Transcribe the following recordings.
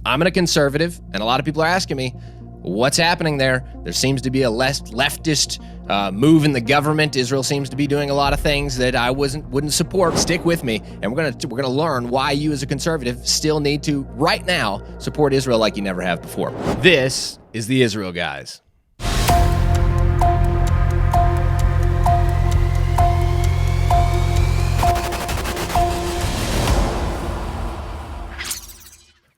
I'm a conservative, and a lot of people are asking me, what's happening there? There seems to be a less leftist move in the government. Israel seems to be doing a lot of things that I wouldn't support. Stick with me, and we're gonna learn why you as a conservative still need to right now support Israel like you never have before. This is the Israel Guys.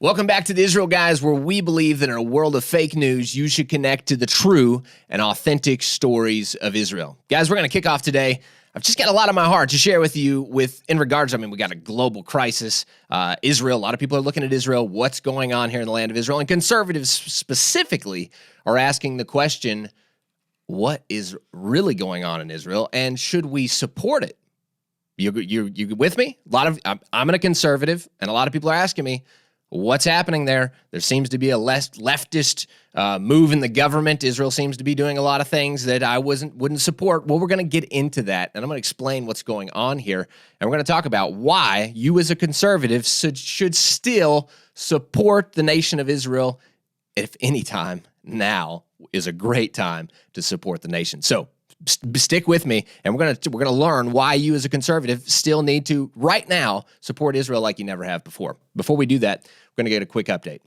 Welcome back to the Israel Guys, where we believe that in a world of fake news, you should connect to the true and authentic stories of Israel. Guys, we're going to kick off today. I've just got a lot on my heart to share with you in regards, we got a global crisis. Israel, a lot of people are looking at Israel, what's going on here in the land of Israel, and conservatives specifically are asking the question, what is really going on in Israel, and should we support it? You with me? I'm a conservative, and a lot of people are asking me, what's happening there? There seems to be a less leftist move in the government. Israel seems to be doing a lot of things that I wouldn't support. Well, we're going to get into that, and I'm going to explain what's going on here, and we're going to talk about why you as a conservative should still support the nation of Israel. If any time, now is a great time to support the nation. So stick with me, and we're gonna learn why you as a conservative still need to right now support Israel like you never have before. Before we do that, we're gonna get a quick update.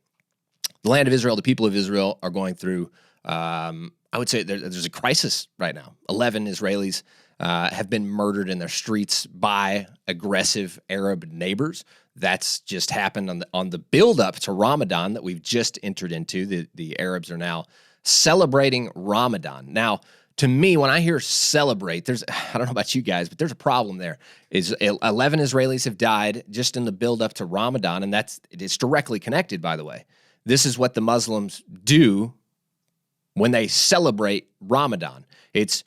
The land of Israel, the people of Israel, are going through. I would say there's a crisis right now. 11 Israelis have been murdered in their streets by aggressive Arab neighbors. That's just happened on the build-up to Ramadan that we've just entered into. The Arabs are now celebrating Ramadan. Now, to me, when I hear celebrate, I don't know about you guys, but there's a problem there. 11 Israelis have died just in the build-up to Ramadan, and it's directly connected, by the way. This is what the Muslims do when they celebrate Ramadan. It's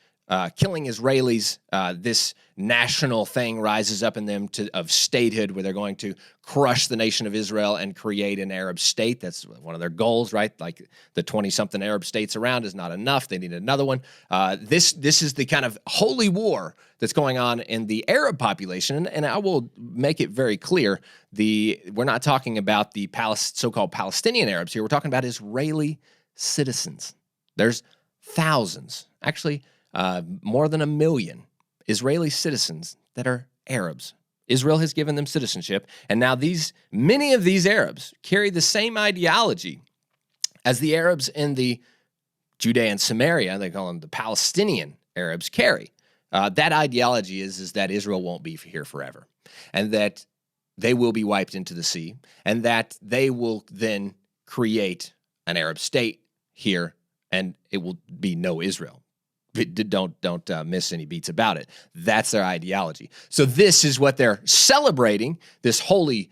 killing Israelis. This national thing rises up in them of statehood, where they're going to crush the nation of Israel and create an Arab state. That's one of their goals, right? Like the 20-something Arab states around is not enough. They need another one. This is the kind of holy war that's going on in the Arab population, and I will make it very clear, we're not talking about the so-called Palestinian Arabs here. We're talking about Israeli citizens. There's thousands, actually more than 1 million Israeli citizens that are Arabs. Israel has given them citizenship, and now many of these Arabs carry the same ideology as the Arabs in the Judea and Samaria, they call them the Palestinian Arabs, carry. That ideology is that Israel won't be here forever, and that they will be wiped into the sea, and that they will then create an Arab state here, and it will be no Israel. Don't miss any beats about it. That's their ideology. So this is what they're celebrating. This holy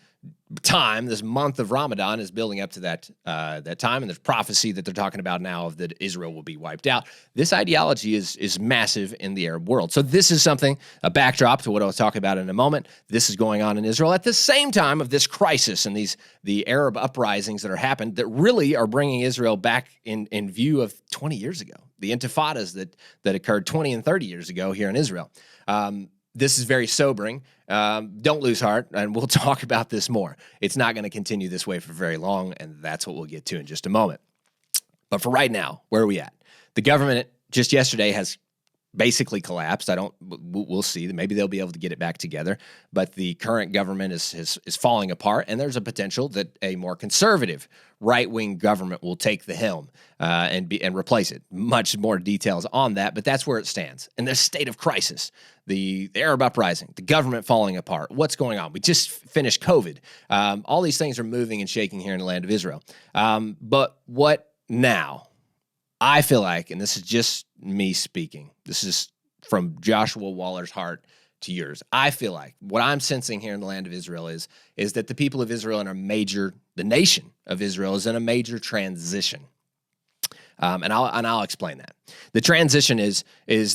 time, this month of Ramadan, is building up to that time, and there's prophecy that they're talking about now of that Israel will be wiped out. This ideology is massive in the Arab world. So this is a backdrop to what I'll talk about in a moment. This is going on in Israel at the same time of this crisis and the Arab uprisings that are happened that really are bringing Israel back in view of 20 years ago. The intifadas that occurred 20 and 30 years ago here in Israel. This is very sobering. Don't lose heart, and we'll talk about this more. It's not going to continue this way for very long, and that's what we'll get to in just a moment. But for right now, where are we at? The government just yesterday has basically collapsed. We'll see. Maybe they'll be able to get it back together. But the current government is falling apart, and there's a potential that a more conservative right-wing government will take the helm and replace it. Much more details on that, but that's where it stands. In this state of crisis, the Arab uprising, the government falling apart, what's going on? We just finished COVID. All these things are moving and shaking here in the land of Israel. But what now? I feel like, and this is just me speaking, this is from Joshua Waller's heart to yours. I feel like what I'm sensing here in the land of Israel is that the people of Israel the nation of Israel is in a major transition. And I'll explain that. The transition is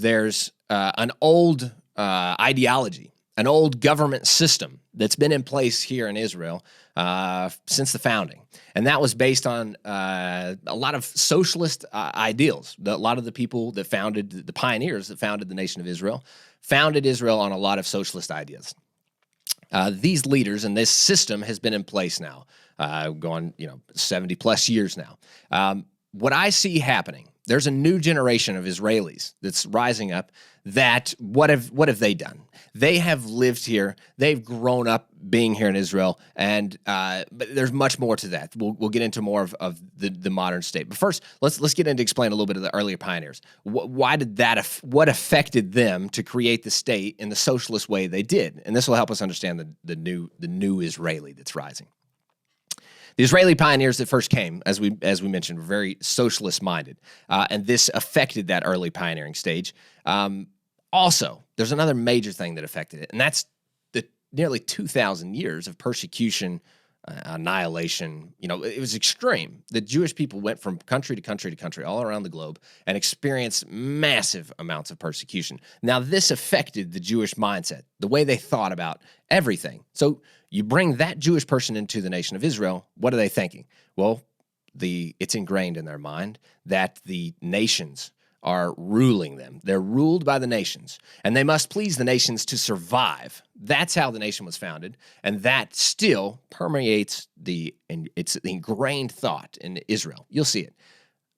there's an old ideology, an old government system that's been in place here in Israel since the founding. And that was based on a lot of socialist ideals. A lot of the people that founded, the pioneers that founded the nation of Israel, founded Israel on a lot of socialist ideas. These leaders and this system has been in place now, going 70 plus years now. What I see happening, there's a new generation of Israelis that's rising up. That what have they done? They have lived here. They've grown up being here in Israel, and but there's much more to that. We'll get into more of the modern state. But first, let's get into explain a little bit of the earlier pioneers. Why did that? What affected them to create the state in the socialist way they did? And this will help us understand the new Israeli that's rising. The Israeli pioneers that first came, as we mentioned, were very socialist-minded, and this affected that early pioneering stage. Also, there's another major thing that affected it, and that's the nearly 2,000 years of persecution, annihilation. It was extreme. The Jewish people went from country to country to country all around the globe and experienced massive amounts of persecution. Now, this affected the Jewish mindset, the way they thought about everything. So you bring that Jewish person into the nation of Israel, what are they thinking? Well, it's ingrained in their mind that the nations are ruling them. They're ruled by the nations, and they must please the nations to survive. That's how the nation was founded, and that still permeates it's the ingrained thought in Israel. You'll see it.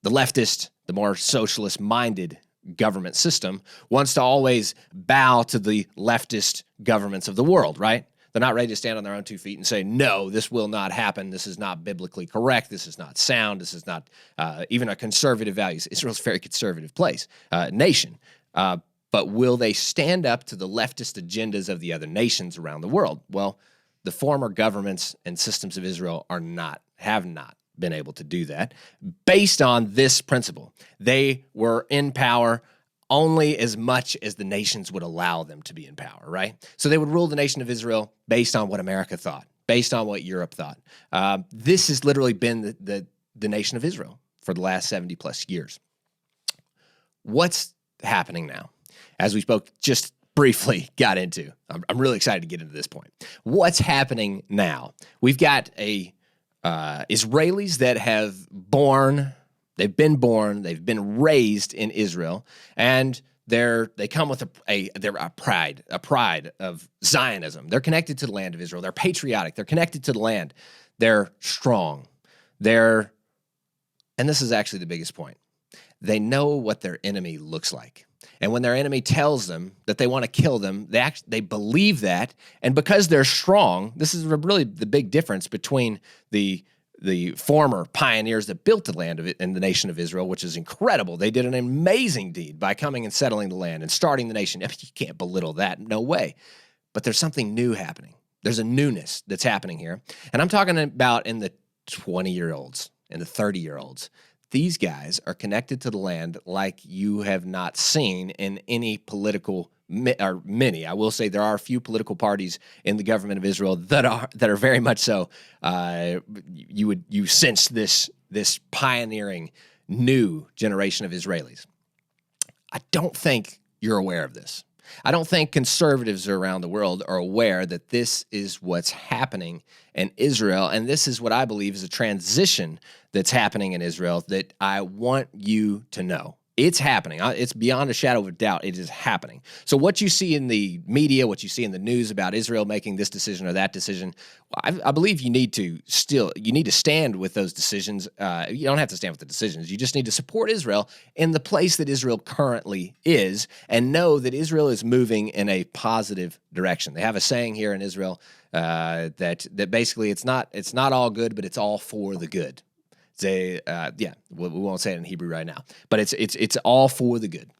The leftist, the more socialist-minded government system wants to always bow to the leftist governments of the world, right? They're not ready to stand on their own 2 feet and say, no, this will not happen. This is not biblically correct. This is not sound. This is not even a conservative values. Israel's a very conservative nation. But will they stand up to the leftist agendas of the other nations around the world? Well, the former governments and systems of Israel have not been able to do that based on this principle. They were in power only as much as the nations would allow them to be in power, right? So they would rule the nation of Israel based on what America thought, based on what Europe thought. This has literally been the nation of Israel for the last 70 plus years. What's happening now? As we spoke just briefly got into, I'm really excited to get into this point. What's happening now? We've got Israelis that they've been raised in Israel, and they come with a pride of Zionism. They're connected to the land of Israel. They're patriotic. They're connected to the land. They're strong. And this is actually the biggest point. They know what their enemy looks like. And when their enemy tells them that they want to kill them, they believe that. And because they're strong, this is really the big difference between the former pioneers that built the land of it and the nation of Israel, which is incredible. They did an amazing deed by coming and settling the land and starting the nation. I mean, you can't belittle that. No way. But there's something new happening. There's a newness that's happening here. And I'm talking about in the 20-year-olds and the 30-year-olds. These guys are connected to the land like you have not seen in any political or many. I will say there are a few political parties in the government of Israel that are very much so. You sense this pioneering new generation of Israelis. I don't think you're aware of this. I don't think conservatives around the world are aware that this is what's happening in Israel, and this is what I believe is a transition that's happening in Israel that I want you to know. It's happening. It's beyond a shadow of a doubt. It is happening. So what you see in the media, what you see in the news about Israel making this decision or that decision, I believe you need to stand with those decisions. You don't have to stand with the decisions. You just need to support Israel in the place that Israel currently is and know that Israel is moving in a positive direction. They have a saying here in Israel that basically it's not all good, but it's all for the good. We won't say it in Hebrew right now, but it's all for the good.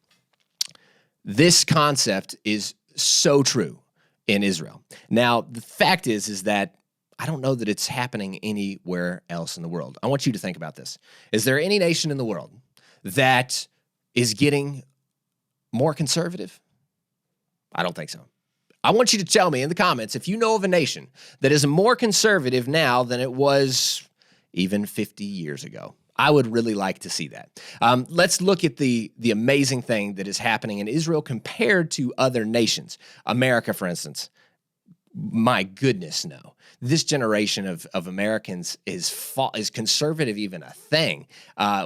This concept is so true in Israel. Now, the fact is that I don't know that it's happening anywhere else in the world. I want you to think about this. Is there any nation in the world that is getting more conservative? I don't think so. I want you to tell me in the comments if you know of a nation that is more conservative now than it was even 50 years ago. I would really like to see that. Let's look at the amazing thing that is happening in Israel compared to other nations. America, for instance. My goodness, no. This generation of Americans is conservative even a thing?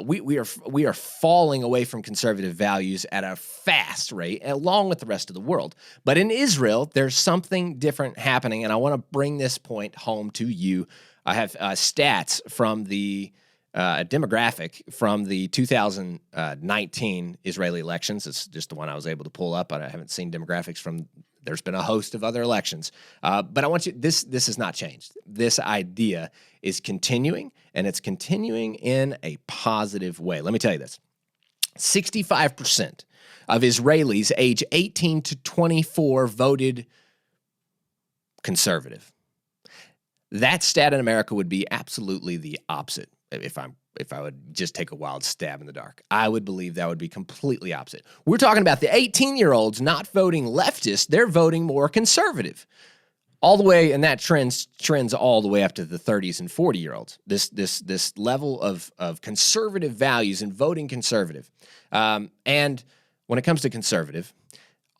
We are falling away from conservative values at a fast rate, along with the rest of the world. But in Israel, there's something different happening, and I want to bring this point home to you. I have stats from the demographic from the 2019 Israeli elections. It's just the one I was able to pull up. I haven't seen demographics from. There's been a host of other elections, but I want you. This has not changed. This idea is continuing, and it's continuing in a positive way. Let me tell you this: 65% of Israelis age 18 to 24 voted conservative. That stat in America would be absolutely the opposite. If I would just take a wild stab in the dark, I would believe that would be completely opposite. We're talking about the 18-year-olds not voting leftist; they're voting more conservative, all the way, and that trends all the way up to the 30s and 40-year-olds. This level of conservative values and voting conservative, and when it comes to conservative,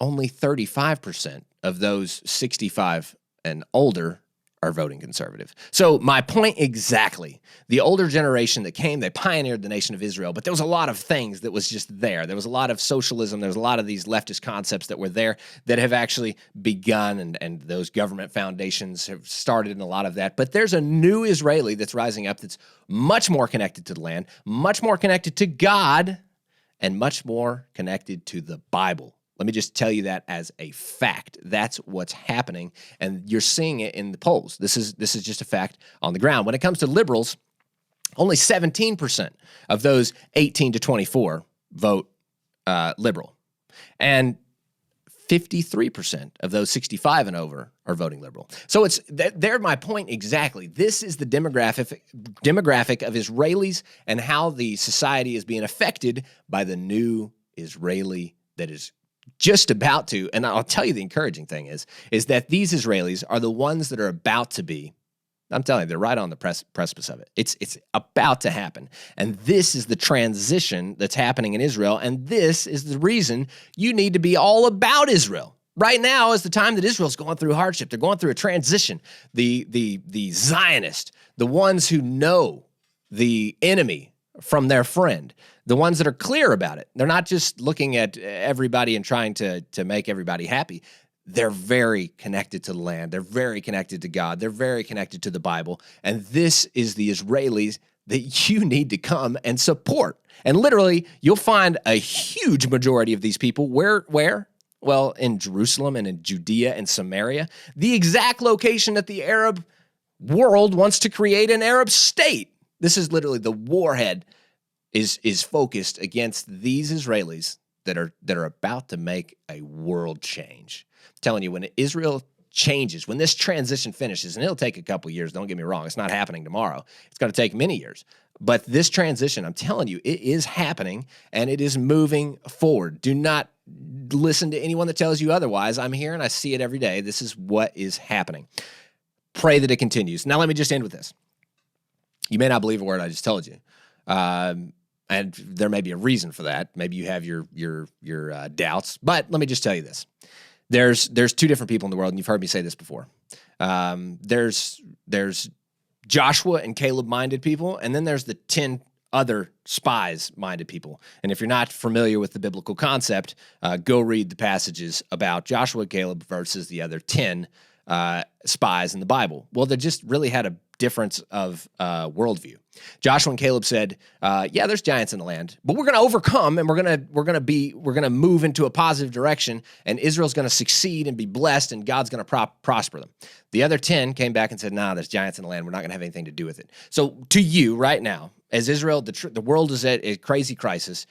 only 35% of those 65 and older are voting conservative. So my point exactly, the older generation that came, they pioneered the nation of Israel, but there was a lot of things that was just there. There was a lot of socialism. There was a lot of these leftist concepts that were there that have actually begun, and those government foundations have started in a lot of that. But there's a new Israeli that's rising up that's much more connected to the land, much more connected to God, and much more connected to the Bible. Let me just tell you that as a fact. That's what's happening, and you're seeing it in the polls. This is just a fact on the ground. When it comes to liberals, only 17% of those 18 to 24 vote liberal, and 53% of those 65 and over are voting liberal. So they're my point exactly. This is the demographic of Israelis and how the society is being affected by the new Israeli that is just about to, and I'll tell you the encouraging thing is that these Israelis are the ones that are about to be, I'm telling you, they're right on the precipice of it. It's about to happen. And this is the transition that's happening in Israel, and this is the reason you need to be all about Israel. Right now is the time that Israel's going through hardship. They're going through a transition. The Zionists, the ones who know the enemy from their friend, the ones that are clear about it. They're not just looking at everybody and trying to make everybody happy. They're very connected to the land. They're very connected to God. They're very connected to the Bible. And this is the Israelis that you need to come and support. And literally, you'll find a huge majority of these people where? Well, in Jerusalem and in Judea and Samaria, the exact location that the Arab world wants to create an Arab state. This is literally the warhead is focused against these Israelis that are about to make a world change. I'm telling you, when Israel changes, when this transition finishes, and it'll take a couple years, don't get me wrong, it's not happening tomorrow. It's going to take many years. But this transition, I'm telling you, it is happening, and it is moving forward. Do not listen to anyone that tells you otherwise. I'm here, and I see it every day. This is what is happening. Pray that it continues. Now, let me just end with this. You may not believe a word I just told you. And there may be a reason for that. Maybe you have your doubts. But let me just tell you this. There's two different people in the world, and you've heard me say this before. There's Joshua and Caleb-minded people, and then there's the 10 other spies-minded people. And if you're not familiar with the biblical concept, go read the passages about Joshua and Caleb versus the other 10 spies in the Bible. Well, they just really had a difference of worldview. Joshua and Caleb said, "Yeah, there's giants in the land, but we're going to overcome, and we're going to move into a positive direction, and Israel's going to succeed and be blessed, and God's going to prosper them." The other 10 came back and said, "Nah, there's giants in the land. We're not going to have anything to do with it." So, to you right now, as Israel, the world is at a crazy crisis.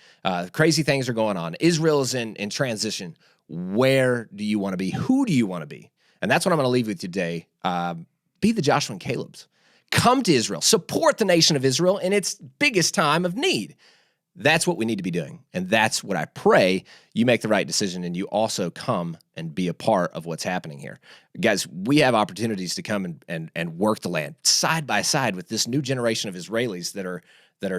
Crazy things are going on. Israel is in transition. Where do you want to be? Who do you want to be? And that's what I'm going to leave with you today. Be the Joshua and Calebs. Come to Israel. Support the nation of Israel in its biggest time of need. That's what we need to be doing. And that's what I pray you make the right decision and you also come and be a part of what's happening here. Guys, we have opportunities to come and work the land side by side with this new generation of Israelis that are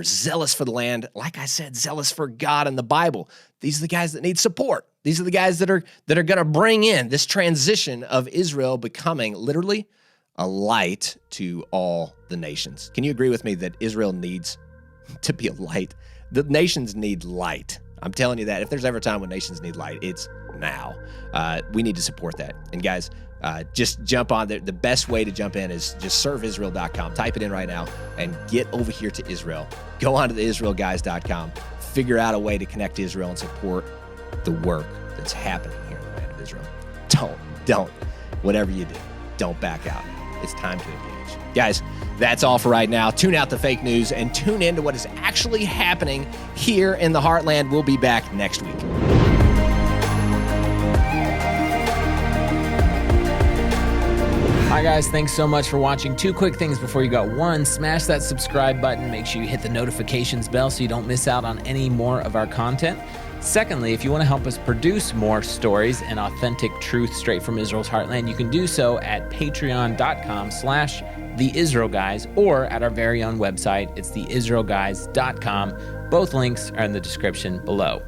zealous for the land. Like I said, zealous for God and the Bible. These are the guys that need support. These are the guys that are going to bring in this transition of Israel becoming literally a light to all the nations. Can you agree with me that Israel needs to be a light? The nations need light. I'm telling you that. If there's ever a time when nations need light, it's now. We need to support that. And guys, just jump on there. The best way to jump in is just serveisrael.com. Type it in right now and get over here to Israel. Go on to the israelguys.com. Figure out a way to connect to Israel and support the work that's happening here in the land of Israel. Don't. Whatever you do, don't back out. It's time to engage. Guys, that's all for right now. Tune out the fake news and tune into what is actually happening here in the Heartland. We'll be back next week. Hi guys, thanks so much for watching. Two quick things before you go. One, smash that subscribe button. Make sure you hit the notifications bell so you don't miss out on any more of our content. Secondly, if you want to help us produce more stories and authentic truth straight from Israel's heartland, you can do so at patreon.com/theisraelguys or at our very own website. It's theisraelguys.com. Both links are in the description below.